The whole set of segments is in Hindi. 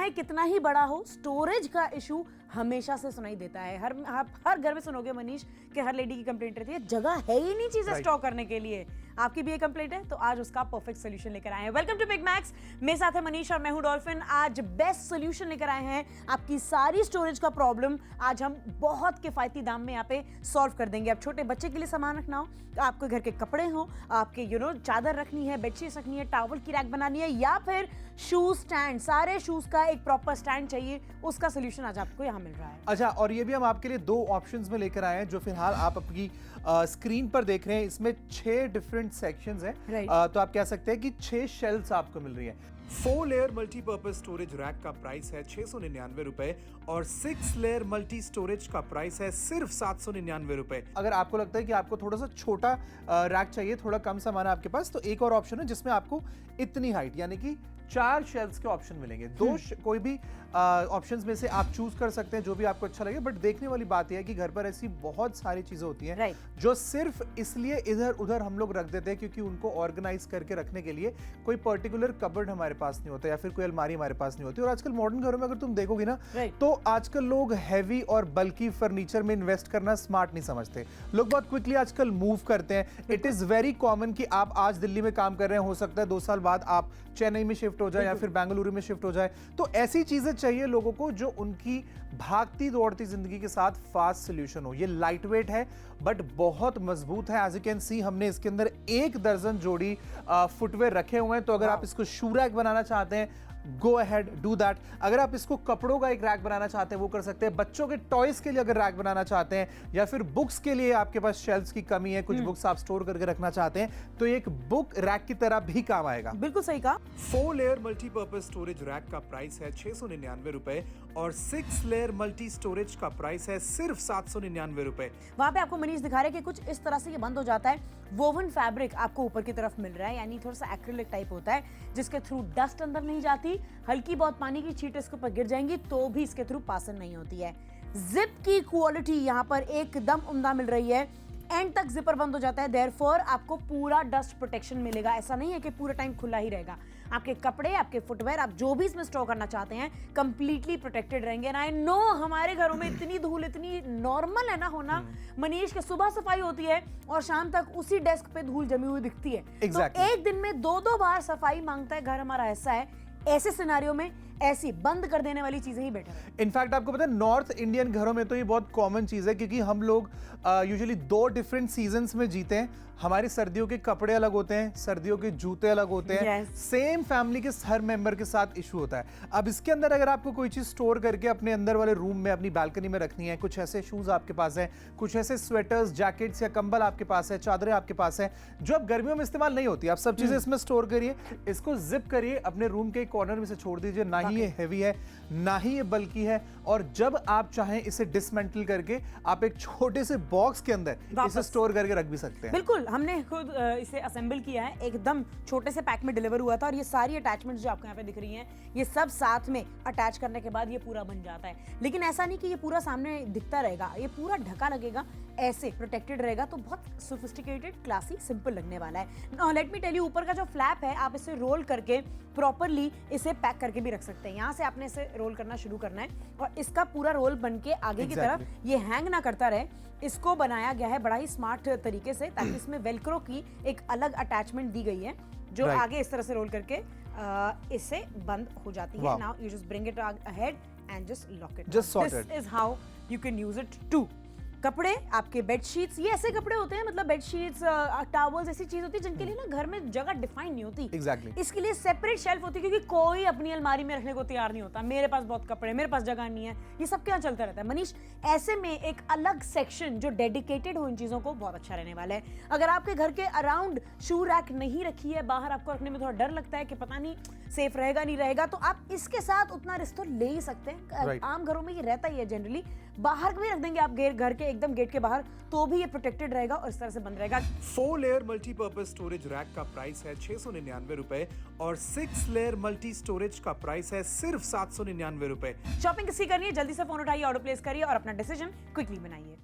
चाहे कितना ही बड़ा हो, स्टोरेज का इशू हमेशा से सुनाई देता है। आप हर घर में सुनोगे मनीष कि हर लेडी की कंप्लेंट रहती है, जगह है ही नहीं चीजें स्टोर करने के लिए। आपकी भी ये कंप्लेंट है तो आज उसका परफेक्ट सोल्यूशन लेकर आए हैं। वेलकम टू बिग मैक्स, मेरे साथ है मनीष और मैं हूं डॉल्फिन। आज बेस्ट सोल्यूशन लेकर आए हैं, आपकी सारी स्टोरेज का प्रॉब्लम आज हम बहुत किफायती दाम में यहाँ पे सॉल्व कर देंगे। आप छोटे बच्चे के लिए सामान रखना हो, आपके घर के कपड़े हो, आपके चादर रखनी है, बेडशीट रखनी है, टॉवल की रैक बनानी है, या फिर शूज स्टैंड, सारे शूज का एक प्रॉपर स्टैंड चाहिए, उसका सोल्यूशन आज आपको यहाँ मिल रहा है। अच्छा, और ये भी हम आपके लिए 2 ऑप्शंस में लेकर आए हैं जो फिलहाल आप अपनी स्क्रीन पर देख रहे हैं। इसमें 6 डिफरेंट सेक्शंस हैं। तो आप कह सकते हैं कि 6 शेल्फ्स आपको मिल रही हैं। 4 लेयर मल्टीपर्पज स्टोरेज रैक का प्राइस है 699 रुपए और 6 लेयर मल्टी स्टोरेज का प्राइस है सिर्फ 799 रुपए। अगर आपको लगता है कि आपको थोड़ा सा छोटा रैक चाहिए, थोड़ा कम सामान है आपके पास, तो एक और ऑप्शन है जिसमें आपको इतनी हाइट यानी कि 4 शेल्फ्स के ऑप्शन मिलेंगे। कोई भी ऑप्शंस में से आप चूज कर सकते हैं जो भी आपको अच्छा लगे। बट देखने वाली बात यह है कि घर पर ऐसी बहुत सारी चीजें होती हैं जो सिर्फ इसलिए इधर उधर हम लोग रख देते हैं क्योंकि उनको ऑर्गेनाइज करके रखने के लिए कोई पर्टिकुलर कबर्ड हमारे पास नहीं होता या फिर कोई अलमारी हमारे पास नहीं होती। और आजकल मॉडर्न घरों में अगर तुम देखोगे ना तो आजकल लोग हैवी और बल्कि फर्नीचर में इन्वेस्ट करना स्मार्ट नहीं समझते। लोग बहुत क्विकली आजकल मूव करते हैं। इट इज वेरी कॉमन कि आप आज दिल्ली में काम कर रहे हैं, हो सकता है 2 साल बाद आप चेन्नई में शिफ्ट हो जाए या फिर बेंगलुरु में शिफ्ट हो जाए। तो ऐसी चीजें चाहिए लोगों को जो उनकी भागती दौड़ती जिंदगी के साथ फास्ट सॉल्यूशन हो। ये लाइट वेट है बट बहुत मजबूत है। एज यू कैन सी हमने इसके अंदर 1 दर्जन जोड़ी फुटवेयर रखे हुए हैं। तो अगर आप इसको शू रैक बनाना चाहते हैं, गो अहेड डू दैट। अगर आप इसको कपड़ों का एक रैक बनाना चाहते हैं वो कर सकते हैं। बच्चों के टॉयज के लिए अगर रैक बनाना चाहते हैं या फिर बुक्स के लिए आपके पास शेल्फ्स की कमी है, कुछ बुक्स आप स्टोर करके रखना चाहते हैं, तो एक बुक रैक की तरह भी काम आएगा। बिल्कुल सही कहा। 4 लेयर मल्टीपर्पज स्टोरेज रैक का प्राइस है 699 रुपए और 6 लेयर मल्टी स्टोरेज का प्राइस है सिर्फ 799 रुपए। वहां पे आपको मनीष दिखा रहे हैं कि कुछ इस तरह से ये बंद हो जाता है। वोवन फैब्रिक आपको ऊपर की तरफ मिल रहा है, यानी थोड़ा सा एक्रिलिक टाइप होता है जिसके थ्रू डस्ट अंदर नहीं जाती। हल्की बहुत पानी की छींट इसके ऊपर गिर जाएंगी तो भी इसके थ्रू पासन नहीं होती है। जिप की क्वालिटी यहाँ पर एकदम उम्दा मिल रही है। एंड तक जिपर बंद हो जाता है, देयरफॉर आपको पूरा डस्ट प्रोटेक्शन मिलेगा। ऐसा नहीं है कि पूरा टाइम खुला ही रहेगा। आपके कपड़े, आपके फुटवेयर, आप जो भी इसमें स्टोर करना चाहते हैं कंप्लीटली प्रोटेक्टेड रहेंगे। आई नो हमारे घरों में इतनी धूल इतनी नॉर्मल है ना होना मनीष के, सुबह सफाई होती है और शाम तक उसी डेस्क पे धूल जमी हुई दिखती है। तो एक दिन में 2-2 बार सफाई मांगता है घर हमारा। ऐसा है, ऐसे सिनेरियो में ऐसी बंद कर देने वाली चीजें ही बेटर है। इनफैक्ट आपको पता है नॉर्थ इंडियन घरों में तो ये बहुत कॉमन चीज है क्योंकि हम लोग यूजुअली 2 डिफरेंट सीजन्स में जीते हैं। हमारी सर्दियों के कपड़े अलग होते हैं, सर्दियों के जूते अलग होते हैं। सेम फैमिली के हर मेंबर के साथ इशू होता है। अब इसके अंदर अगर आपको कोई चीज स्टोर करके अपने अंदर वाले रूम में, अपनी बालकनी में रखनी है, कुछ ऐसे शूज आपके पास है, कुछ ऐसे स्वेटर्स, जैकेट्स या कंबल आपके पास है, चादरें आपके पास है जो अब गर्मियों में इस्तेमाल नहीं होती, आप सब चीजें इसमें स्टोर करिए, इसको जिप करिए, अपने रूम के कॉर्नर में से छोड़ दीजिए। ना ही ये हैवी है, ना ही ये बल्कि है, और जब आप चाहें इसे डिसमेंटल करके आप एक छोटे से बॉक्स के अंदर इसे स्टोर करके रख भी सकते हैं। बिल्कुल, हमने खुद इसे असेंबल किया है, एकदम छोटे से पैक में डिलीवर हुआ था और ये सारी अटैचमेंट्स जो आपको यहाँ पे दिख रही हैं ये सब साथ में अटैच करने के बाद ये पूरा बन जाता है। लेकिन ऐसा नहीं कि ये पूरा सामने दिखता रहेगा, ये पूरा ढका लगेगा, ऐसे प्रोटेक्टेड रहेगा, तो बहुत सोफिस्टिकेटेड, क्लासी, सिंपल लगने वाला है। लेट मी टेल यू, ऊपर का जो फ्लैप है आप इसे रोल करके प्रॉपरली इसे पैक करके भी रख सकते हैं। यहाँ से आपने इसे रोल करना शुरू करना है और इसका पूरा रोल बन के आगे की तरफ ये हैंग ना करता रहे, इसको बनाया गया है बड़ा ही स्मार्ट तरीके से, ताकि इसमें वेलक्रो की एक अलग अटैचमेंट दी गई है जो आगे इस तरह से रोल करके इससे बंद हो जाती है। Now you just bring it ahead and just lock it. Just sorted. This is how you can use it to. कपड़े, आपके बेडशीट्स, ये ऐसे कपड़े होते हैं, मतलब बेडशीट्स, टॉवल्स, ऐसी चीज होती है जिनके लिए ना घर में जगह डिफाइन नहीं होती। Exactly. इसके लिए सेपरेट शेल्फ होती है क्योंकि कोई अपनी अलमारी में रखने को तैयार नहीं होता। मेरे पास बहुत कपड़े, मेरे पास जगह नहीं है, ये सब क्या चलता रहता है मनीष। ऐसे में एक अलग सेक्शन जो डेडिकेटेड हो इन चीजों को, बहुत अच्छा रहने वाला है। अगर आपके घर के अराउंड शू रैक नहीं रखी है, बाहर आपको रखने में थोड़ा डर लगता है कि पता नहीं सेफ रहेगा नहीं रहेगा, तो आप इसके साथ उतना रिस्क तो ले ही सकते हैं। आम घरों में ये रहता ही है जनरली। बाहर भी रख देंगे आप घर के एकदम गेट के बाहर तो भी ये प्रोटेक्टेड रहेगा और इस तरह से बंद रहेगा। 4 लेयर मल्टीपर्पज स्टोरेज रैक का प्राइस है 699 रुपए और 6 लेयर मल्टी स्टोरेज का प्राइस है सिर्फ 799 रुपए। शॉपिंग किसी करनी है, जल्दी से फोन उठाइए, ऑर्डर प्लेस करिए और अपना डिसीजन क्विकली बनाइए।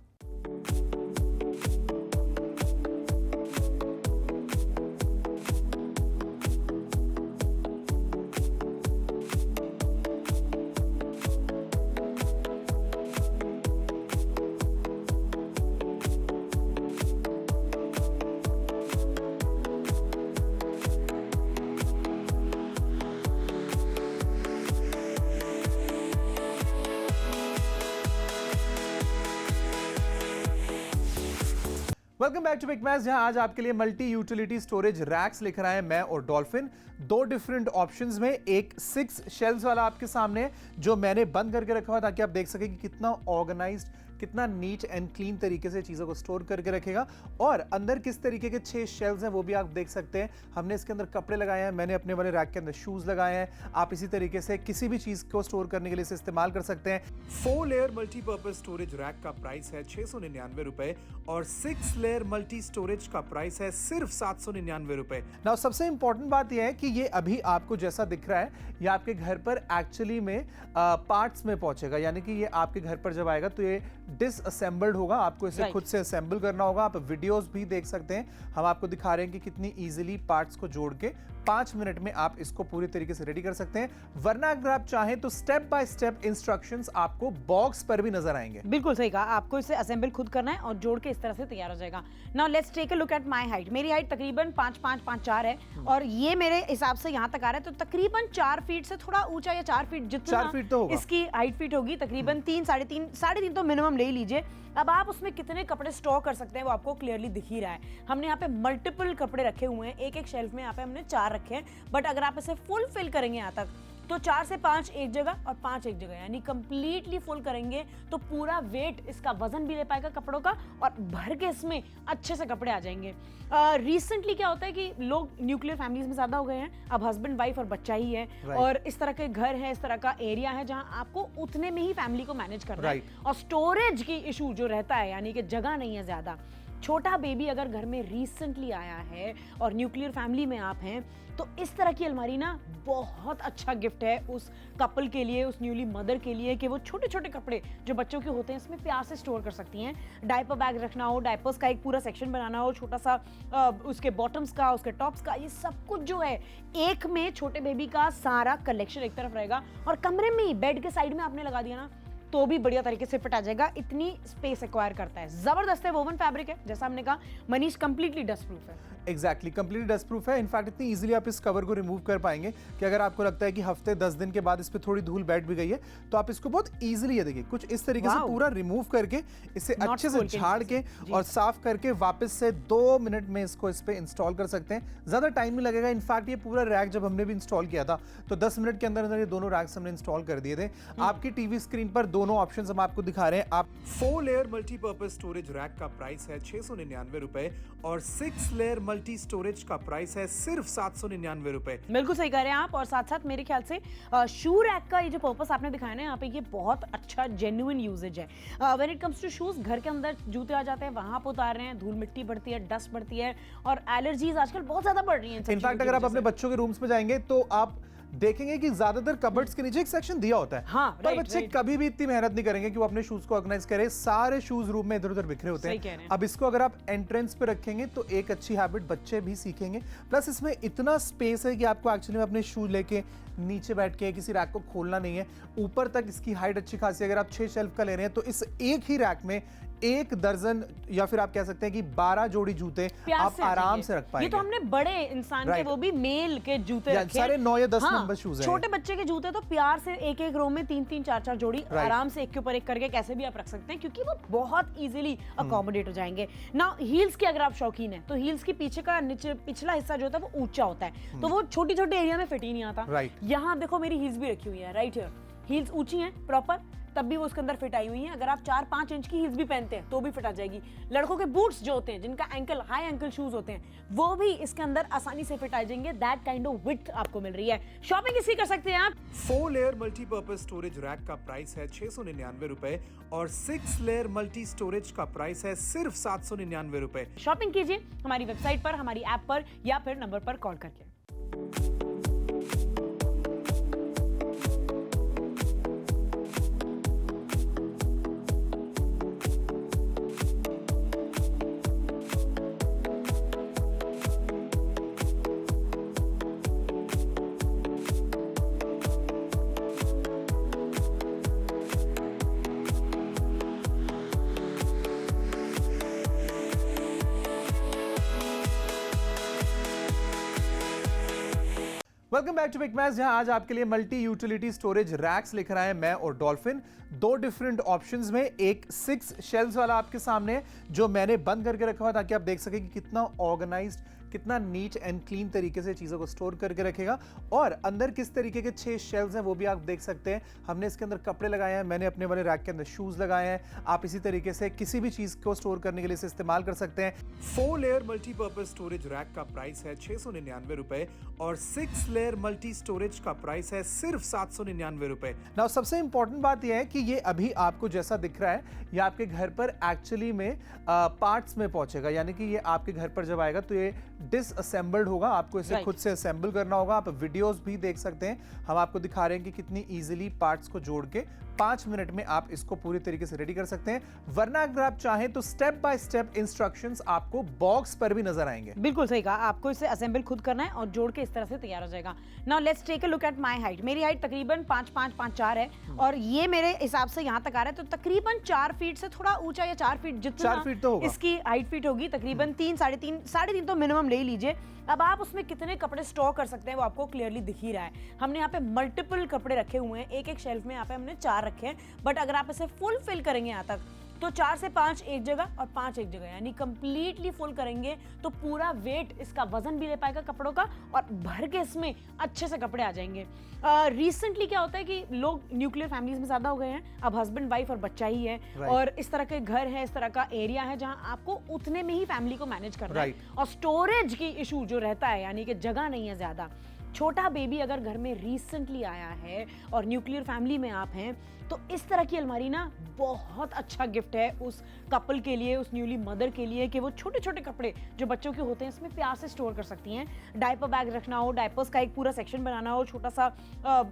Welcome back to big match, जहां आज आपके लिए मल्टी यूटिलिटी स्टोरेज रैक्स लेकर आए हैं मैं और डॉल्फिन। दो डिफरेंट ऑप्शंस में, एक 6 शेल्व्स वाला आपके सामने है जो मैंने बंद करके रखा हुआ ताकि आप देख सकें कि कितना ऑर्गेनाइज्ड, कितना नीट एंड क्लीन तरीके से चीज़ों को स्टोर करके रखेगा। और अंदर किस तरीके के 6 शेल्व्स हैं वो भी आप देख सकते हैं। हमने इसके अंदर कपड़े लगाए हैं, मैंने अपने वाले रैक के अंदर शूज़ लगाए हैं। आप इसी तरीके से किसी भी चीज़ को स्टोर करने के लिए इसे इस्तेमाल कर सकते हैं। 4 लेयर मल्टीपर्पज स्टोरेज रैक का प्राइस है 699 रुपए और 6 लेयर मल्टी स्टोरेज का प्राइस है सिर्फ 799 रुपए। नाउ सबसे इंपॉर्टेंट बात यह है कि ये अभी आपको जैसा दिख रहा है ये आपके घर पर एक्चुअली में पार्ट्स में पहुंचेगा, यानी कि ये आपके घर पर जब आएगा तो ये डिसअसेंबल्ड होगा, आपको इसे खुद से असेंबल करना होगा। आप वीडियोस भी देख सकते हैं, हम आपको दिखा रहे हैं कि कितनी इजीली पार्ट्स को जोड़ के 5 मिनट में आप इसको पूरी तरीके से रेडी कर सकते हैं। वरना अगर आप चाहें तो स्टेप बाय स्टेप इंस्ट्रक्शंस आपको बॉक्स पर भी नजर आएंगे। बिल्कुल सही कहा, आपको इसे असेंबल खुद करना है और जोड़ के इस तरह से तैयार हो जाएगा। Now let's take a look at my height. मेरी हाइट तकरीबन 5.5-5.4 है और ये मेरे हिसाब से यहाँ तक आ रहा है, तो तकरीबन 4 फीट से थोड़ा ऊंचा या 4 फीट जितना 4 फीट तो होगा। इसकी हाइट फीट होगी, तकरीबन 3-3.5 तो मिनिमम ले ही लीजिए। अब आप उसमें कितने कपड़े स्टोर कर सकते हैं वो आपको क्लियरली दिख ही रहा है। हमने यहाँ पे मल्टीपल कपड़े रखे हुए हैं, एक शेल्फ में यहाँ पे हमने 4 रखे हैं। बट अगर आप इसे फुल फिल करेंगे यहाँ तक तो 4 से 5 एक जगह और 5 एक जगह, यानी कंप्लीटली फुल करेंगे तो पूरा वेट, इसका वजन भी ले पाएगा कपड़ों का और भर के इसमें अच्छे से कपड़े आ जाएंगे। रिसेंटली क्या होता है कि लोग न्यूक्लियर फैमिलीज में ज्यादा हो गए हैं, अब हस्बैंड वाइफ और बच्चा ही है और इस तरह के घर है, इस तरह का एरिया है जहां आपको उतने में ही फैमिली को मैनेज करना है और स्टोरेज की इशू जो रहता है, यानी कि जगह नहीं है ज्यादा। छोटा बेबी अगर घर में रिसेंटली आया है और न्यूक्लियर फैमिली में आप हैं तो इस तरह की अलमारी ना बहुत अच्छा गिफ्ट है उस कपल के लिए, उस न्यूली मदर के लिए, कि वो छोटे छोटे कपड़े जो बच्चों के होते हैं इसमें प्यार से स्टोर कर सकती हैं। डायपर बैग रखना हो, डायपर्स का एक पूरा सेक्शन बनाना हो, छोटा सा उसके बॉटम्स का, उसके टॉप्स का, ये सब कुछ जो है एक में छोटे बेबी का सारा कलेक्शन एक तरफ रहेगा और कमरे में ही बेड के साइड में आपने लगा दिया ना तो भी बढ़िया तरीके से फिट आ जाएगा। इतनी स्पेस एक्वायर करता है, जबरदस्त है। वोवन फैब्रिक है, जैसा हमने कहा। मनीष कंप्लीटली डस्ट प्रूफ है। एग्जैक्टली, कंप्लीटली डस्ट प्रूफ है। इनफैक्ट इतनी इजीली आप इस कवर को रिमूव कर पाएंगे कि अगर आपको लगता है कि हफ्ते 10 दिन के बाद इस पे थोड़ी धूल बैठ भी गई है तो आप इसको बहुत इजीली, ये देखिए कुछ इस तरीके से पूरा रिमूव करके इसे अच्छे से झाड़ के और साफ करके वापस से 2 मिनट में इसको इस पे इंस्टॉल कर सकते हैं। ज्यादा टाइम नहीं लगेगा। इनफैक्ट ये पूरा रैक जब हमने भी इंस्टॉल किया था तो 10 मिनट के अंदर अंदर ये दोनों रैक्स हमने इंस्टॉल कर दिए थे। आपकी टीवी स्क्रीन पर दोनों ऑप्शंस हम आपको दिखा रहे हैं। आप 4 लेयर मल्टीपर्पज स्टोरेज रैक का प्राइस है 699 रुपए और 6 लेयर मल्टी स्टोरेज का प्राइस है सिर्फ 799 रुपए। बिल्कुल सही कह रहे हैं आप। और साथ साथ मेरे ख्याल से शू रैक का ये जो पर्पस आपने दिखाया ना यहाँ पे, ये बहुत अच्छा जेन्युइन यूजेज है। When it comes to shoes, घर के अंदर जूते आ जाते हैं, वहां आप उतार रहे हैं, धूल मिट्टी बढ़ती है, डस्ट बढ़ती है और एलर्जीज आजकल बहुत ज्यादा बढ़ रही हैं। इनफैक्ट अगर आप अपने बच्चों के रूम्स में जाएंगे तो आप देखेंगे कि ज्यादातर कबर्ड्स के नीचे एक सेक्शन दिया होता है। हाँ, पर बच्चे कभी भी इतनी मेहनत नहीं करेंगे कि वो अपने शूज को ऑर्गेनाइज करें। सारे शूज रूम में इधर उधर बिखरे होते हैं। अब इसको अगर आप एंट्रेंस पे रखेंगे तो एक अच्छी हैबिट बच्चे भी सीखेंगे। प्लस इसमें इतना स्पेस है कि आपको एक्चुअली में अपने शूज लेके नीचे बैठ के किसी रैक को खोलना नहीं है। ऊपर तक इसकी हाइट अच्छी खासी, अगर आप 6 शेल्फ का ले रहे हैं तो इस एक ही रैक में 1 दर्जन या फिर आप कह सकते हैं कि 12 जोड़ी जूते आप आराम से रख पाएंगे। ये तो हमने बड़े इंसान के, वो भी मेल के जूते रखे, सारे 9 या 10 नंबर शूज हैं। छोटे बच्चे के जूते तो प्यार से एक एक रो में 3-3 4-4 जोड़ी आराम से एक के ऊपर एक करके कैसे भी आप रख सकते हैं, क्योंकि वो बहुत इजीली अकोमोडेट हो जाएंगे ना। हील्स के अगर आप शौकीन है तो हील्स की पीछे का नीचे पिछला हिस्सा जो होता है वो ऊंचा होता है, तो वो छोटी छोटे एरिया में फिट ही नहीं आता। यहाँ देखो मेरी हील्स भी रखी हुई है राइट हियर, हील्स ऊंची हैं प्रॉपर, तब भी वो उसके अंदर फिट आई हुई हैं। अगर आप 4-5 इंच की हील्स भी पहनते हैं तो भी फिट आ जाएगी। लड़कों के बूट्स जो होते हैं, जिनका एंकल हाई एंकल शूज होते हैं, वो भी इसके अंदर आसानी से फिट आ जाएंगे। दैट काइंड ऑफ विड्थ आपको मिल रही है। शॉपिंग इसकी कर सकते हैं आप। 4 लेयर मल्टीपर्पज स्टोरेज रैक का प्राइस है 699 रुपए और 6 लेयर मल्टी स्टोरेज का प्राइस है सिर्फ 799 रुपए। शॉपिंग कीजिए हमारी वेबसाइट पर, हमारी ऐप पर या फिर नंबर पर कॉल करके। Welcome back to big match, जहां आज आपके लिए मल्टी यूटिलिटी स्टोरेज रैक्स लेकर आए हैं मैं और डॉल्फिन। दो डिफरेंट ऑप्शंस में, एक 6 शेल्व्स वाला आपके सामने है जो मैंने बंद करके रखा हुआ ताकि आप देख सकें कि कितना ऑर्गेनाइज्ड, कितना नीट एंड क्लीन तरीके से चीज़ों को स्टोर करके रखेगा। और अंदर किस तरीके के 6 शेल्व्स हैं वो भी आप देख सकते हैं। हमने इसके अंदर कपड़े लगाए हैं, मैंने अपने वाले रैक के अंदर शूज़ लगाए हैं। आप इसी तरीके से किसी भी चीज़ को स्टोर करने के लिए इसे इस्तेमाल कर सकते हैं। 4 लेयर मल्टीपर्पज स्टोरेज रैक का प्राइस है 699 रुपए और 6 लेयर मल्टी स्टोरेज का प्राइस है सिर्फ 799 रुपए। नाउ सबसे इंपॉर्टेंट बात यह है कि ये अभी आपको जैसा दिख रहा है ये आपके घर पर एक्चुअली में पार्ट्स में पहुंचेगा, यानी कि ये आपके घर पर जब आएगा तो ये डिसअसेंबल्ड होगा, आपको इसे खुद से असेंबल करना होगा। आप वीडियोस भी देख सकते हैं, हम आपको दिखा रहे हैं कि कितनी इजीली पार्ट्स को जोड़ के 5 मिनट में आप इसको पूरी तरीके से रेडी कर सकते हैं। वरना अगर आप चाहें तो स्टेप बाय स्टेप इंस्ट्रक्शंस आपको बॉक्स पर भी नजर आएंगे। बिल्कुल सही कहा, आपको इसे असेंबल खुद करना है और जोड़ के इस तरह से तैयार हो जाएगा। Now let's take a look at my height. मेरी हाइट तकरीबन 5'5'5'4" है और ये मेरे हिसाब से यहाँ तक आ रहा है, तो तकरीबन 4 फीट से थोड़ा ऊंचा या 4 फीट जितना 4 फीट तो होगा। इसकी हाइट फीट होगी, तकरीबन 3, 3.5 तो मिनिमम ले ही लीजिए। अब आप उसमें कितने कपड़े स्टोर कर सकते हैं वो आपको क्लियरली दिख ही रहा है। हमने यहाँ पे मल्टीपल कपड़े रखे हुए हैं, एक शेल्फ में यहाँ पे हमने 4 रखे हैं, बट अगर आप इसे फुल फिल करेंगे यहाँ तक तो 4 से 5 एक जगह और 5 एक जगह, यानी कंप्लीटली फुल करेंगे तो पूरा वेट, इसका वजन भी ले पाएगा कपड़ों का और भर के इसमें अच्छे से कपड़े आ जाएंगे। रिसेंटली क्या होता है कि लोग न्यूक्लियर फैमिलीज में ज्यादा हो गए हैं, अब हस्बैंड वाइफ और बच्चा ही है और इस तरह के घर है, इस तरह का एरिया है जहां आपको उतने में ही फैमिली को मैनेज करना है और स्टोरेज की इशू जो रहता है, यानी कि जगह नहीं है ज्यादा। छोटा बेबी अगर घर में रिसेंटली आया है और न्यूक्लियर फैमिली में आप हैं तो इस तरह की अलमारी ना बहुत अच्छा गिफ्ट है उस कपल के लिए, उस न्यूली मदर के लिए, कि वो छोटे छोटे कपड़े जो बच्चों के होते हैं इसमें प्यार से स्टोर कर सकती हैं। डायपर बैग रखना हो, डायपर्स का एक पूरा सेक्शन बनाना हो, छोटा सा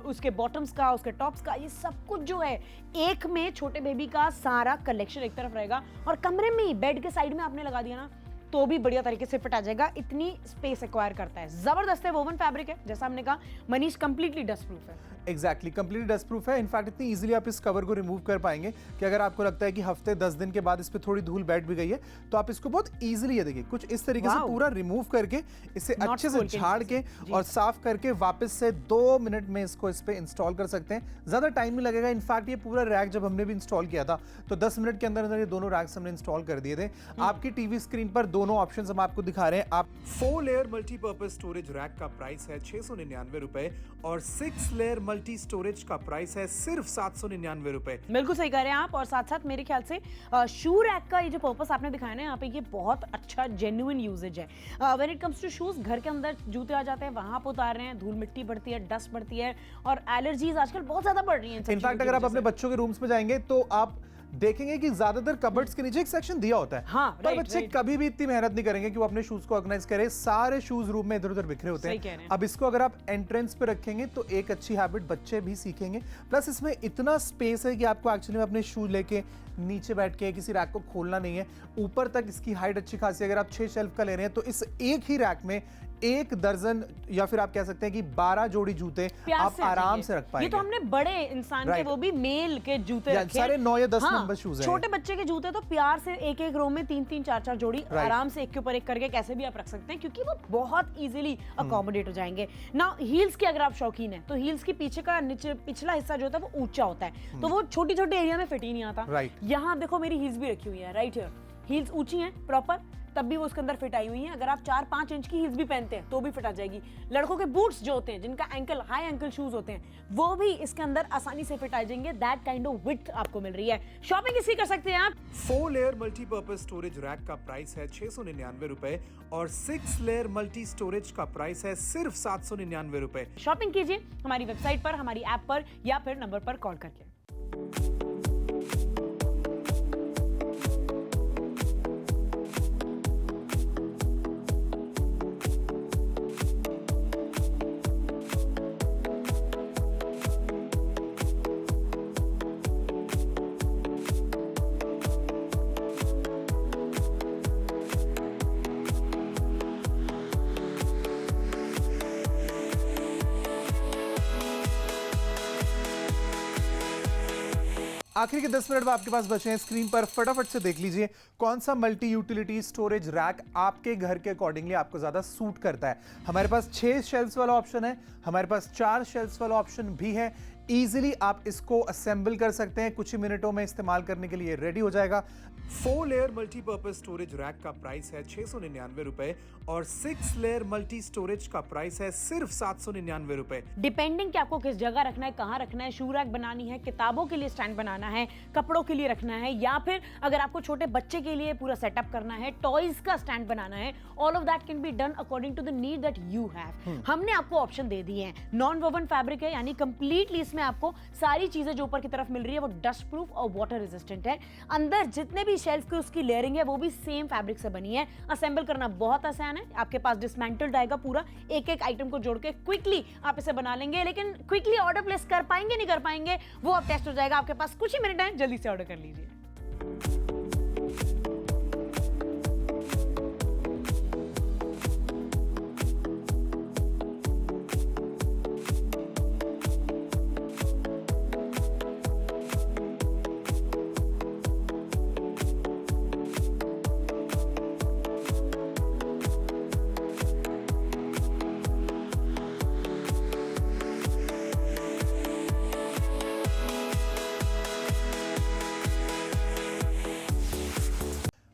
उसके बॉटम्स का, उसके टॉप्स का, ये सब कुछ जो है एक में छोटे बेबी का सारा कलेक्शन एक तरफ रहेगा और कमरे में ही बेड के साइड में आपने लगा दिया ना तो भी बढ़िया तरीके से फिट आ जाएगा। इतनी स्पेस एक्वायर करता है, जबरदस्त है। वोवन फैब्रिक है, जैसा हमने कहा मनीष, कंप्लीटली डस्ट प्रूफ है। एग्जैक्टली, कंप्लीटली डस्ट प्रूफ है। इनफैक्ट इतनी इजीली आप इस कवर को रिमूव कर पाएंगे कि अगर आपको लगता है कि हफ्ते 10 दिन के बाद इस पे थोड़ी धूल बैठ भी गई है तो आप इसको बहुत इजीली, ये देखिए कुछ इस तरीके से पूरा रिमूव करके इसे अच्छे से झाड़ के और साफ करके वापस से 2 मिनट में इसको इस पे इंस्टॉल कर सकते हैं। ज्यादा टाइम नहीं लगेगा। इनफैक्ट ये पूरा रैक जब हमने भी इंस्टॉल किया था तो 10 मिनट के अंदर अंदर ये दोनों रैक्स हमने इंस्टॉल कर दिए थे। आपकी टीवी स्क्रीन पर दोनों ऑप्शंस हम आपको दिखा रहे हैं। आप 4 लेयर मल्टीपर्पज स्टोरेज रैक का प्राइस है 699 रुपए और 6 लेयर मल्टी स्टोरेज का प्राइस है सिर्फ 799 रुपए। बिल्कुल सही कह रहे हैं आप। और साथ साथ मेरे ख्याल से शू रैक का ये जो पर्पस आपने दिखाया ना यहाँ पे, ये बहुत अच्छा जेन्युइन यूजेज है। When it comes to shoes, घर के अंदर जूते आ जाते हैं, वहां आप उतार रहे हैं, धूल मिट्टी बढ़ती है, डस्ट बढ़ती है और एलर्जीज आजकल बहुत ज्यादा बढ़ रही हैं। इनफैक्ट अगर आप अपने बच्चों के रूम्स में जाएंगे तो आप देखेंगे कि ज्यादातर कबर्ड्स के नीचे एक सेक्शन दिया होता है। हाँ, पर बच्चे कभी भी इतनी मेहनत नहीं करेंगे कि वो अपने शूज को ऑर्गेनाइज करें। सारे शूज रूम में इधर उधर बिखरे होते हैं। अब इसको अगर आप एंट्रेंस पे रखेंगे तो एक अच्छी हैबिट बच्चे भी सीखेंगे। प्लस इसमें इतना स्पेस है कि आपको एक्चुअली में अपने शूज लेके नीचे बैठ के किसी रैक को खोलना नहीं है। ऊपर तक इसकी हाइट अच्छी खासी, अगर आप 6 शेल्फ का ले रहे हैं तो इस एक ही रैक में 1 दर्जन या फिर आप कह सकते हैं कि 12 जोड़ी जूते आप आराम से रख पाएंगे। ये तो हमने बड़े इंसान के, वो भी मेल के जूते रखे, सारे 9 या 10 नंबर शूज हैं। छोटे बच्चे के जूते तो प्यार से एक एक रो में 3-3, 4-4 जोड़ी आराम से एक के ऊपर एक करके कैसे भी आप रख सकते हैं, क्योंकि वो बहुत इजीली अकोमोडेट हो जाएंगे। ना हील्स के अगर आप शौकीन है तो हील्स की पीछे का पिछला हिस्सा जो होता है वो ऊंचा होता है, तो वो छोटी छोटे एरिया में फिट ही नहीं आता। यहाँ देखो मेरी हील्स भी रखी हुई है राइट हियर, हील्स ऊंची हैं प्रॉपर, तब भी वो उसके अंदर फिट आई हुई हैं। अगर आप 4-5 इंच की हील्स भी पहनते हैं तो भी फिट आ जाएगी। लड़कों के बूट्स जो होते हैं, जिनका एंकल हाई एंकल शूज होते हैं, वो भी इसके अंदर आसानी से फिट आ जाएंगे। दैट काइंड ऑफ विड्थ आपको मिल रही है। शॉपिंग इसी कर सकते हैं आप। 4 लेयर मल्टीपर्पज स्टोरेज रैक का प्राइस है 699 रुपए और 6 लेयर मल्टी स्टोरेज का प्राइस है सिर्फ 799 रुपए। शॉपिंग कीजिए हमारी वेबसाइट पर, हमारी ऐप पर या फिर नंबर पर कॉल करके। आखिरी के 10 मिनट में आपके पास बचे हैं। स्क्रीन पर फटाफट से देख लीजिए कौन सा मल्टी यूटिलिटी स्टोरेज रैक आपके घर के अकॉर्डिंगली आपको ज्यादा सूट करता है। हमारे पास 6 शेल्फ्स वाला ऑप्शन है, हमारे पास 4 शेल्फ्स वाला ऑप्शन भी है। इजीली आप इसको असेंबल कर सकते हैं, कुछ ही मिनटों में इस्तेमाल करने के लिए रेडी हो जाएगा। 4 लेयर मल्टीपर्पज स्टोरेज रैक का प्राइस है 699 रुपए और 6 लेयर मल्टी स्टोरेज का प्राइस है सिर्फ 799 रुपए। डिपेंडिंग कि आपको किस जगह रखना है, कहाँ रखना है, शू रैक बनानी है, किताबों के लिए स्टैंड बनाना है, कपड़ों के लिए रखना है, या फिर अगर आपको छोटे बच्चे के लिए पूरा सेटअप करना है, टॉयज का स्टैंड बनाना है, all of that can be done according to the need that you have. हमने आपको ऑप्शन दे दिए हैं। नॉन वोवन फैब्रिक है, यानी कंप्लीटली इसमें आपको सारी चीजें जो ऊपर की तरफ मिल रही है वो डस्ट प्रूफ और वाटर रेजिस्टेंट है। अंदर जितने भी शेल्फ की उसकी लेयरिंग है वो भी सेम फैब्रिक से बनी है। असेंबल करना बहुत आसान है, आपके पास डिसमेंटल्ड आएगा पूरा, एक एक आइटम को जोड़ के क्विकली आप इसे बना लेंगे। लेकिन क्विकली ऑर्डर प्लेस कर पाएंगे नहीं कर पाएंगे वो अब टेस्ट हो जाएगा। आपके पास कुछ ही मिनट है, जल्दी से ऑर्डर कर लीजिए।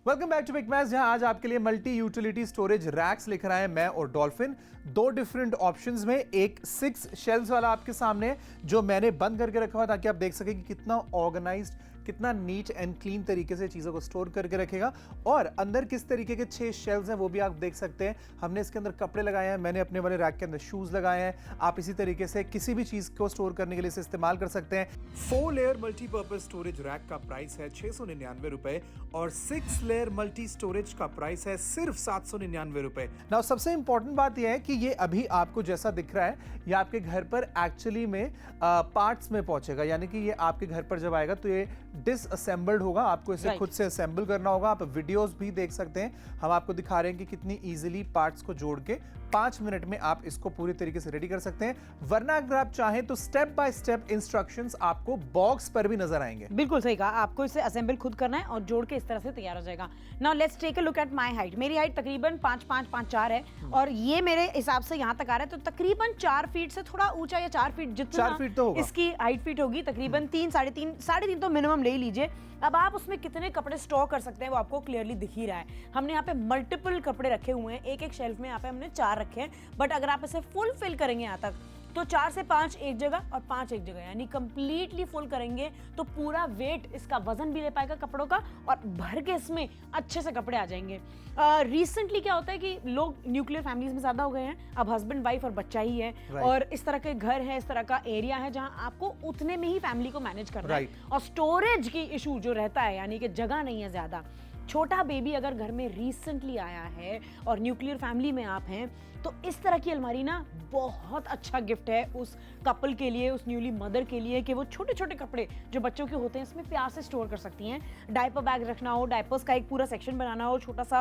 Welcome back to big match, जहां आज आपके लिए मल्टी यूटिलिटी स्टोरेज रैक्स लेकर आए हैं मैं और डॉल्फिन। 2 डिफरेंट ऑप्शंस में, एक 6 शेल्फ्स वाला आपके सामने है जो मैंने बंद करके रखा हुआ ताकि आप देख सकें कि कितना ऑर्गेनाइज्ड, कितना नीट एंड क्लीन तरीके से चीज़ों को स्टोर करके रखेगा। और अंदर किस तरीके के 6 शेल्फ्स हैं वो भी आप देख सकते हैं। हमने इसके अंदर कपड़े लगाए हैं, मैंने अपने वाले रैक के अंदर शूज़ लगाए हैं। आप इसी तरीके से किसी भी चीज़ को स्टोर करने के लिए इसे इस्तेमाल कर सकते हैं। 4 लेयर मल्टीपर्पज स्टोरेज रैक का प्राइस है 699 रुपए और 6 लेयर मल्टी स्टोरेज का प्राइस है सिर्फ 799 रुपए। नाउ सबसे इंपॉर्टेंट बात यह है कि ये अभी आपको जैसा दिख रहा है ये आपके घर पर एक्चुअली में पार्ट्स में पहुंचेगा, यानी कि ये आपके घर पर जब आएगा तो ये डिसअसेंबल्ड होगा, आपको इसे खुद से असेंबल करना होगा। आप वीडियोस भी देख सकते हैं, हम आपको दिखा रहे हैं कि कितनी इजीली पार्ट्स को जोड़ के 5 मिनट में आप इसको पूरी तरीके से रेडी कर सकते हैं। वरना अगर आप चाहें तो स्टेप बाय स्टेप इंस्ट्रक्शंस आपको बॉक्स पर भी नजर आएंगे। बिल्कुल सही कहा, आपको इसे असेंबल खुद करना है और जोड़ के इस तरह से तैयार हो जाएगा। Now let's take a look at my height. मेरी हाइट तकरीबन 5'5'5'4 है और ये मेरे हिसाब से यहाँ तक आ रहा है, तो तकरीबन 4 फीट से थोड़ा ऊंचा या 4 फीट जितना 4 फीट तो होगा। इसकी हाइट फीट होगी, तकरीबन 3 साढ़े तीन तो मिनिमम ले ही लीजिए। अब आप उसमें कितने कपड़े स्टोर कर सकते हैं वो आपको क्लियरली दिख ही रहा है। हमने यहाँ पे मल्टीपल कपड़े रखे हुए हैं, एक एक शेल्फ में यहाँ पे हमने 4 रखे हैं। बट अगर आप इसे फुल फिल करेंगे यहाँ तक तो 4 से 5 एक जगह और 5 एक जगह, यानी कंप्लीटली फुल करेंगे तो पूरा वेट, इसका वजन भी ले पाएगा कपड़ों का और भर के इसमें अच्छे से कपड़े आ जाएंगे। रिसेंटली क्या होता है कि लोग न्यूक्लियर फैमिलीज में ज्यादा हो गए हैं, अब हस्बैंड वाइफ और बच्चा ही है और इस तरह के घर है, इस तरह का एरिया है जहां आपको उतने में ही फैमिली को मैनेज करना है और स्टोरेज की इशू जो रहता है, यानी कि जगह नहीं है ज्यादा। छोटा बेबी अगर घर में रिसेंटली आया है और न्यूक्लियर फैमिली में आप हैं तो इस तरह की अलमारी ना बहुत अच्छा गिफ्ट है उस कपल के लिए, उस न्यूली मदर के लिए, कि वो छोटे छोटे कपड़े जो बच्चों के होते हैं इसमें प्यार से स्टोर कर सकती हैं। डायपर बैग रखना हो, डायपर्स का एक पूरा सेक्शन बनाना हो, छोटा सा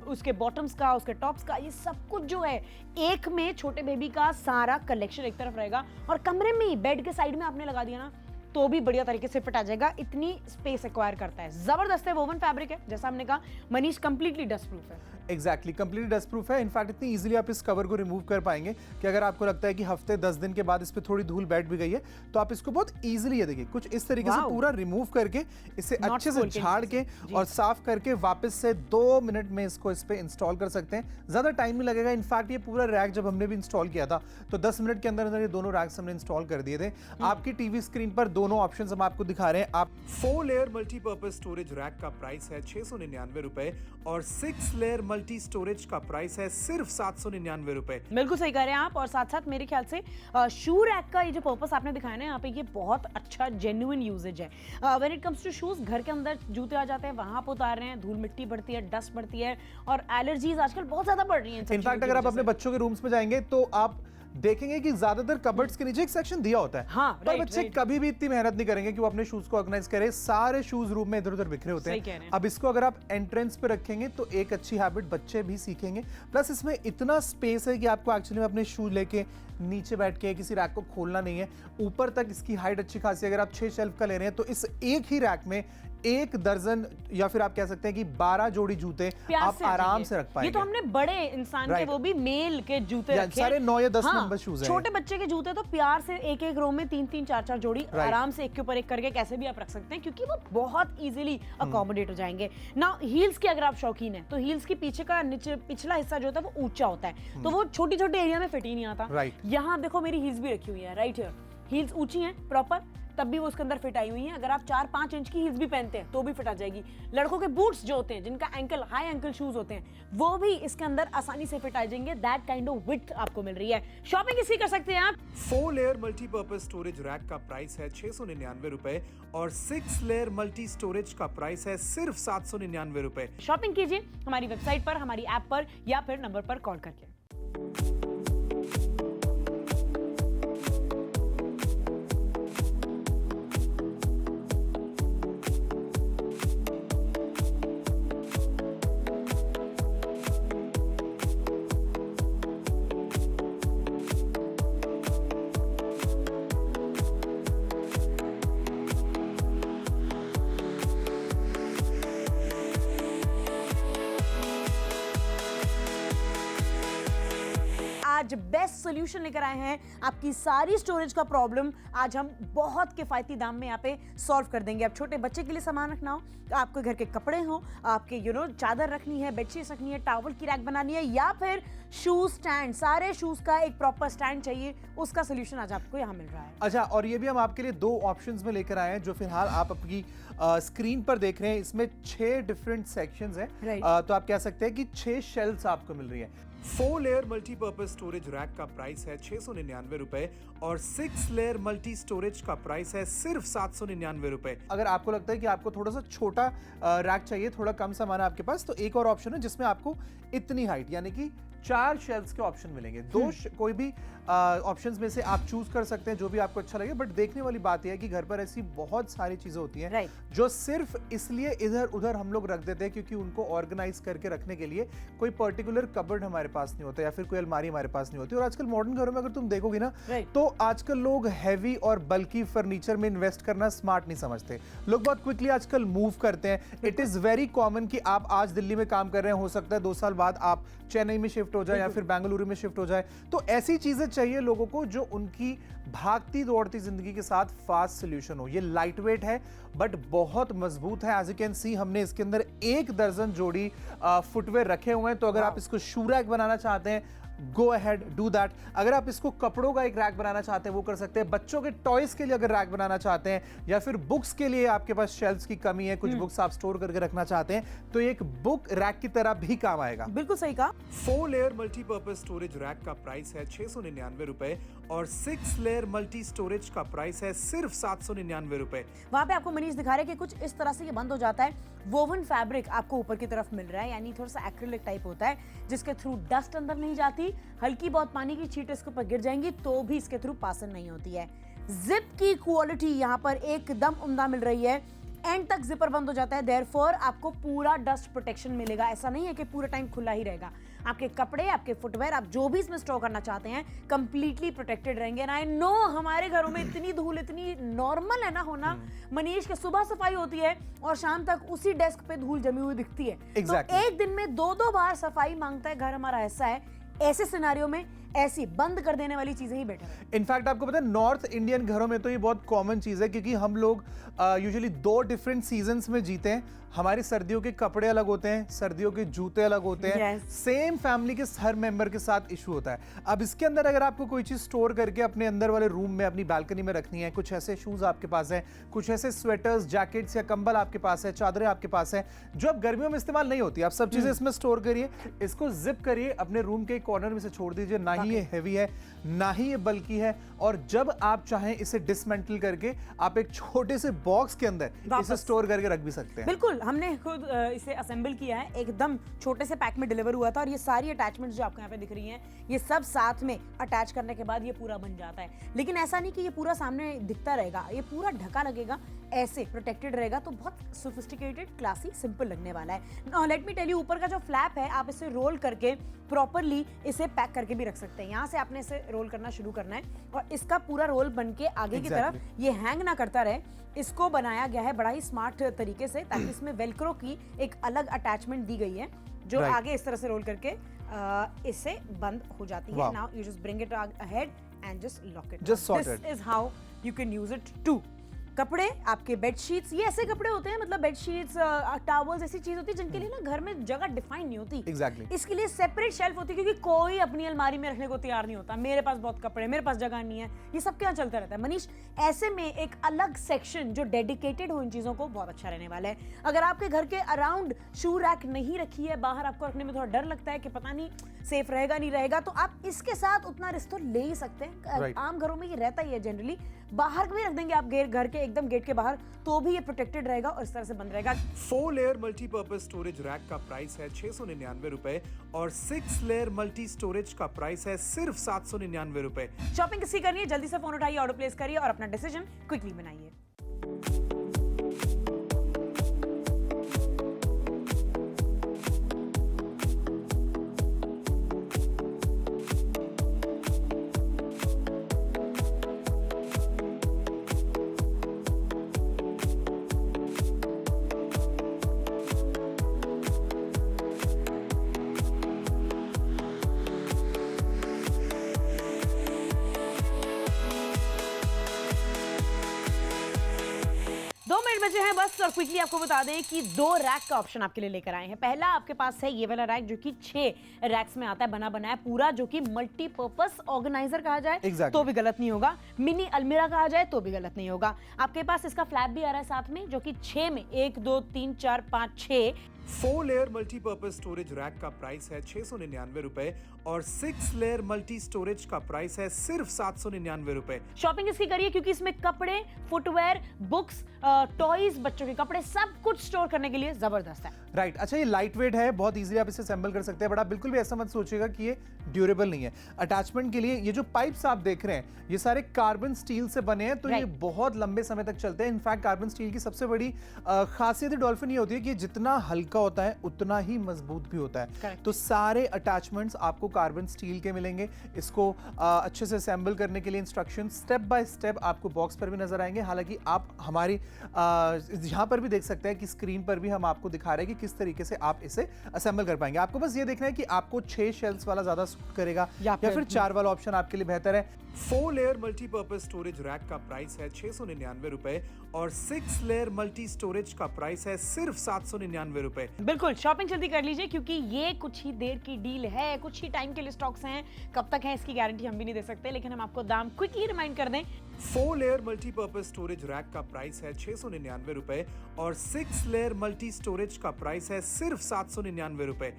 उसके बॉटम्स का, उसके टॉप्स का, ये सब कुछ जो है एक में छोटे बेबी का सारा कलेक्शन एक तरफ रहेगा और कमरे में ही बेड के साइड में आपने लगा दिया ना तो भी बढ़िया तरीके से फिट आ जाएगा। इतनी स्पेस एक्वायर करता है, जबरदस्त है। वोवन फैब्रिक है, जैसा हमने कहा मनीष, कंप्लीटली डस्ट प्रूफ है। एग्जैक्टली कंप्लीटली डस्ट प्रूफ है। इनफैक्ट इतनी इजीली आप इस कवर को रिमूव कर पाएंगे कि अगर आपको लगता है कि हफ्ते 10 दिन के बाद इस पे थोड़ी धूल बैठ भी गई है तो आप इसको बहुत इजीली, ये देखिए कुछ इस तरीके से पूरा रिमूव करके इसे अच्छे से झाड़ के और साफ करके वापस से 2 मिनट में इसको इस पे इंस्टॉल कर सकते हैं। ज्यादा टाइम नहीं लगेगा। इनफैक्ट ये पूरा रैक जब हमने भी इंस्टॉल किया था तो 10 मिनट के अंदर अंदर ये दोनों रैक्स हमने इंस्टॉल कर दिए थे। आपकी टीवी स्क्रीन पर दोनों ऑप्शंस हम आपको दिखा रहे हैं। आप 4 लेयर मल्टीपर्पज स्टोरेज रैक का प्राइस है 699 रुपए और 6 लेयर मल्टी स्टोरेज का प्राइस है सिर्फ 799 रुपए। बिल्कुल सही कह रहे हैं आप। और साथ साथ मेरे ख्याल से शू रैक का ये जो पर्पस आपने दिखाया ना यहाँ पे, ये बहुत अच्छा जेन्युइन यूजेज है। When it comes to shoes, घर के अंदर जूते आ जाते हैं, वहां आप उतार रहे हैं, धूल मिट्टी बढ़ती है, डस्ट बढ़ती है और एलर्जीज आजकल बहुत ज्यादा बढ़ रही हैं। इनफैक्ट अगर आप अपने बच्चों के रूम्स में जाएंगे तो आप देखेंगे कि ज्यादातर कबर्ड्स के नीचे एक सेक्शन दिया होता है। हाँ, पर right, बच्चे right. कभी भी इतनी मेहनत नहीं करेंगे कि वो अपने शूज को ऑर्गेनाइज करें। सारे शूज रूम में इधर उधर बिखरे होते सही कह रहे हैं। हैं। अब इसको अगर आप एंट्रेंस पे रखेंगे तो एक अच्छी हैबिट बच्चे भी सीखेंगे। प्लस इसमें इतना स्पेस है कि आपको एक्चुअली में अपने शूज लेके नीचे बैठ के किसी रैक को खोलना नहीं है। ऊपर तक इसकी हाइट अच्छी खासी है। अगर आप 6 शेल्फ का ले रहे हैं तो इस एक ही रैक में 1 दर्जन या फिर आप कह सकते हैं कि 12 जोड़ी जूते प्यार आप से आ आराम जाएंगे। से रख पाएंगे। ये तो हमने बड़े इंसान के Right. वो भी मेल के जूते या रखे सारे 9 या 10 हाँ, नंबर शूज हैं। छोटे बच्चे के जूते तो प्यार से एक एक रो में 3-3 4-4 जोड़ी Right. आराम से एक के ऊपर एक करके कैसे भी आप रख सकते हैं, क्योंकि वो बहुत इजीली अकोमोडेट हो जाएंगे ना। हील्स के अगर आप शौकीन है तो हील्स की पीछे का नीचे पिछला हिस्सा जो होता है वो ऊंचा होता है, तो वो छोटी छोटी एरिया में फिट ही नहीं आता। Right. यहाँ देखो मेरी हील्स भी रखी हुई है राइट हियर, हील्स ऊंची हैं प्रॉपर, तब भी वो उसके अंदर फिट आई हुई हैं। अगर आप 4-5 इंच की हील्स भी पहनते हैं तो भी फिट आ जाएगी। लड़कों के बूट्स जो होते हैं जिनका एंकल हाई एंकल शूज होते हैं वो भी इसके अंदर आसानी से फिट आ जाएंगे। दैट काइंड ऑफ विड्थ आपको मिल रही है। शॉपिंग इसकी कर सकते हैं आप। 4 लेयर मल्टीपर्पज स्टोरेज रैक का प्राइस है 699 रुपए और 6 लेयर मल्टी स्टोरेज का प्राइस है सिर्फ 799 रुपए। शॉपिंग कीजिए हमारी वेबसाइट पर, हमारी ऐप पर या फिर नंबर पर कॉल करके। आज बेस्ट सोल्यूशन लेकर आए हैं आपकी सारी स्टोरेज का प्रॉब्लम। आज हम बहुत किफायती दाम में यहाँ पे सॉल्व कर देंगे। अब छोटे बच्चे के लिए सामान रखना हो, आपके घर के कपड़े हो, आपके चादर रखनी है, बेडशीट रखनी है, टॉवल की रैक बनानी है, या फिर शूज स्टैंड, सारे शूज का एक प्रॉपर स्टैंड चाहिए, उसका सोल्यूशन आज आपको यहाँ मिल रहा है। अच्छा, और ये भी हम आपके लिए 2 ऑप्शंस में लेकर आए हैं जो फिलहाल आप अपनी स्क्रीन पर देख रहे हैं। इसमें 6 डिफरेंट सेक्शंस हैं। Right. तो आप कह सकते हैं कि 6 शेल्फ्स आपको मिल रही हैं। 4 लेयर मल्टीपर्पज स्टोरेज रैक का प्राइस है 699 रुपए और 6 लेयर मल्टी स्टोरेज का प्राइस है सिर्फ 799 रुपए। अगर आपको लगता है कि आपको थोड़ा सा छोटा रैक चाहिए, थोड़ा कम सामान है आपके पास, तो एक और ऑप्शन है जिसमें आपको इतनी हाइट यानी कि 4 शेल्फ्स के ऑप्शन मिलेंगे। कोई भी ऑप्शंस में से आप चूज कर सकते हैं जो भी आपको अच्छा लगे। बट देखने वाली बात यह है कि घर पर ऐसी बहुत सारी चीजें होती हैं Right. जो सिर्फ इसलिए इधर उधर हम लोग रख देते हैं क्योंकि उनको ऑर्गेनाइज करके रखने के लिए कोई पर्टिकुलर कबर्ड हमारे पास नहीं होता या फिर कोई अलमारी हमारे पास नहीं होती। और आजकल मॉडर्न घरों में अगर तुम देखोगी ना, Right. तो आजकल लोग हैवी और बल्कि फर्नीचर में इन्वेस्ट करना स्मार्ट नहीं समझते। लोग बहुत क्विकली आजकल मूव करते हैं। इट इज वेरी कॉमन कि आप आज दिल्ली में काम कर रहे हैं, हो सकता है 2 साल बाद आप चेन्नई में शिफ्ट हो जाए या फिर बेंगलुरु में शिफ्ट हो जाए। तो ऐसी चीजें चाहिए लोगों को जो उनकी भागती दौड़ती जिंदगी के साथ फास्ट सोल्यूशन हो। ये लाइट वेट है बट बहुत मजबूत है। एज यू कैन सी हमने इसके अंदर 1 दर्जन जोड़ी फुटवेयर रखे हुए हैं। तो अगर आप इसको शू रैक बनाना चाहते हैं, गो अहेड डू दैट। अगर आप इसको कपड़ों का एक रैक बनाना चाहते हैं वो कर सकते हैं। बच्चों के टॉयज के लिए अगर रैक बनाना चाहते हैं या फिर बुक्स के लिए आपके पास शेल्फ्स की कमी है, कुछ बुक्स आप स्टोर करके रखना चाहते हैं, तो एक बुक रैक की तरह भी काम आएगा। बिल्कुल सही कहा। 4 लेयर मल्टीपर्पज स्टोरेज रैक का प्राइस है 699 रुपए और 6 लेयर मल्टी स्टोरेज का प्राइस है सिर्फ 799 रुपए। वहां पे आपको मनीष दिखा रहे हैं कि कुछ इस तरह से ये बंद हो जाता है। वोवन फैब्रिक आपको ऊपर की तरफ मिल रहा है, यानी थोड़ा सा एक्रिलिक टाइप होता है जिसके थ्रू डस्ट अंदर नहीं जाती। हल्की बहुत पानी की छींट इसके ऊपर गिर जाएंगी तो भी इसके थ्रू पासन नहीं होती है। जिप की क्वालिटी यहाँ पर एकदम उम्दा मिल रही है। एंड तक जिपर बंद हो जाता है, देयरफॉर आपको पूरा डस्ट प्रोटेक्शन मिलेगा। ऐसा नहीं है कि पूरा टाइम खुला ही रहेगा। आपके कपड़े, आपके फुटवेयर, आप जो भी इसमें स्टोर करना चाहते हैं कंप्लीटली प्रोटेक्टेड रहेंगे। एंड आई नो हमारे घरों में इतनी धूल इतनी नॉर्मल है ना होना। मनीष के सुबह सफाई होती है और शाम तक उसी डेस्क पे धूल जमी हुई दिखती है। Exactly. तो एक दिन में 2-2 बार सफाई मांगता है घर हमारा। ऐसा है, ऐसे सिनारियों में ऐसी बंद कर देने वाली चीजें ही बेटर है। इनफैक्ट आपको पता है नॉर्थ इंडियन घरों में तो ये बहुत कॉमन चीज है क्योंकि हम लोग यूजुअली 2 डिफरेंट सीजन्स में जीते हैं। हमारे सर्दियों के कपड़े अलग होते हैं, सर्दियों के जूते अलग होते हैं। Yes. सेम फैमिली के हर मेंबर के साथ इशू होता है। अब इसके अंदर अगर आपको कोई चीज स्टोर करके अपने अंदर वाले रूम में अपनी बालकनी में रखनी है, कुछ ऐसे शूज आपके पास हैं, कुछ ऐसे स्वेटर्स, जैकेट्स या कंबल आपके पास है, चादरें आपके पास है जो अब गर्मियों में इस्तेमाल नहीं होती, आप सब चीजें इसमें स्टोर करिए, इसको जिप करिए, अपने रूम के कॉर्नर में से छोड़ दीजिए, ना ही ही ये हैवी है, ना ही ये बल्की है, और जब आप चाहें इसे डिसमेंटल करके आप एक छोटे से बॉक्स के अंदर इसे वापस। स्टोर करके रख भी सकते हैं। बिल्कुल, हमने खुद इसे असेंबल किया है, एकदम छोटे से पैक में डिलीवर हुआ था, और ये सारी अटैचमेंट्स जो आपको यहाँ पे दिख रही हैं, ये सब साथ में अटैच करने के बाद ये पूरा बन जाता है। लेकिन ऐसा नहीं कि ये पूरा सामने दिखता रहेगा, ये पूरा ढका लगेगा, ऐसे प्रोटेक्टेड रहेगा, तो बहुत सोफिस्टिकेटेड, क्लासी, सिंपल लगने वाला है। लेट मी टेल यू, ऊपर का जो फ्लैप है आप इसे रोल करके प्रॉपरली इसे पैक करके भी रख सकते हैं। यहाँ से आपने इसे रोल करना शुरू करना है, और इसका पूरा रोल बन के आगे की तरफ ये हैंग ना करता रहे, इसको बनाया गया है बड़ा ही स्मार्ट तरीके से, ताकि इसमें वेलक्रो की एक अलग अटैचमेंट दी गई है जो आगे इस तरह से रोल करके इससे बंद हो जाती है। Now you just bring it ahead and just lock it. Just sort it. This is how you can use it to. कपड़े, आपके बेडशीट्स, ये ऐसे कपड़े होते हैं, मतलब बेडशीट्स, टॉवल्स, ऐसी चीज होती है जिनके लिए ना घर में जगह डिफाइन नहीं होती। Exactly. इसके लिए सेपरेट शेल्फ होती है, क्योंकि कोई अपनी अलमारी में रखने को तैयार नहीं होता। मेरे पास बहुत कपड़े, मेरे पास जगह नहीं है, ये सब क्या चलता रहता है। मनीष, ऐसे में एक अलग सेक्शन जो डेडिकेटेड हो इन चीजों को, बहुत अच्छा रहने वाला है। अगर आपके घर के अराउंड शू रैक नहीं रखी है, बाहर आपको रखने में थोड़ा डर लगता है कि पता नहीं सेफ रहेगा नहीं रहेगा, तो आप इसके साथ उतना रिस्क तो ले ही सकते हैं। Right. आम घरों में ये रहता ही है जनरली, बाहर भी रख देंगे आप घर के एकदम गेट के बाहर, तो भी ये प्रोटेक्टेड रहेगा और इस तरह से बंद रहेगा। 4 लेयर मल्टीपर्पज स्टोरेज रैक का प्राइस है 699 रुपए और 6 लेयर मल्टी स्टोरेज का प्राइस है सिर्फ 799 रुपए। शॉपिंग किसकी करनी है, जल्दी से फोन उठाइए, ऑर्डर प्लेस करिए और अपना डिसीजन क्विकली बनाइए। बचे हैं बस, और क्विकली आपको बता दें कि 2 रैक का ऑप्शन आपके लिए लेकर आए हैं। पहला आपके पास है ये वाला रैक जो कि 6 रैक्स में आता है, बना बनाया पूरा, जो कि मल्टीपर्पस ऑर्गेनाइजर कहा जाए तो भी गलत नहीं होगा, मिनी अलमीरा कहा जाए तो भी गलत नहीं होगा। आपके पास इसका फ्लैप भी आ रहा है साथ में, जो कि 6 में 1 2 3 4 5 6 4 लेयर मल्टीपर्पज स्टोरेज रैक का प्राइस है 699 रुपए और 6 लेयर मल्टी स्टोरेज का प्राइस है सिर्फ 799 रुपए। शॉपिंग इसकी करिए क्योंकि इसमें कपड़े, फुटवेयर, बुक्स, टॉयज, बच्चों के कपड़े, सब कुछ स्टोर करने के लिए जबरदस्त है। राइट, अच्छा ये लाइट वेट है, बहुत इजीली आप इसे असेंबल कर सकते हैं, बट आप बिल्कुल भी ऐसा मत सोचिएगा कि ये ड्यूरेबल नहीं है। अटैचमेंट के लिए ये जो पाइप्स आप देख रहे हैं ये सारे कार्बन स्टील से बने हैं, तो ये बहुत लंबे समय तक चलते हैं। इनफैक्ट कार्बन स्टील की सबसे बड़ी खासियत डॉल्फिन ये होती है कि जितना हल्का होता है उतना ही मजबूत भी होता है। तो सारे अटैचमेंट्स आपको कार्बन स्टील के मिलेंगे। इसको अच्छे से असेंबल करने के लिए इंस्ट्रक्शन स्टेप बाय स्टेप आपको बॉक्स पर भी नजर आएंगे। हालांकि आप हमारी यहाँ पर भी देख सकते हैं कि स्क्रीन पर भी हम आपको दिखा रहे हैं कि किस तरीके से आप इसे असेंबल कर पाएंगे। आपको बस ये देखना है कि आपको 6 शेल्फ्स वाला ज्यादा सूट करेगा या फिर 4 वाला ऑप्शन आपके लिए बेहतर है। 4 लेयर मल्टीपर्पज स्टोरेज रैक का प्राइस है 699 रुपए और 6 लेयर मल्टी स्टोरेज का प्राइस है सिर्फ 799 रुपए। बिल्कुल, शॉपिंग जल्दी कर लीजिए क्योंकि ये कुछ ही देर की डील है, कुछ ही टाइम के लिए स्टॉक्स हैं। कब तक है इसकी गारंटी हम भी नहीं दे सकते, लेकिन हम आपको दाम क्विकली रिमाइंड कर दें। 4 लेयर मल्टीपर्पज स्टोरेज रैक का प्राइस है 699 रुपए और 6 लेयर मल्टी स्टोरेज का प्राइस है सिर्फ 799 रुपए।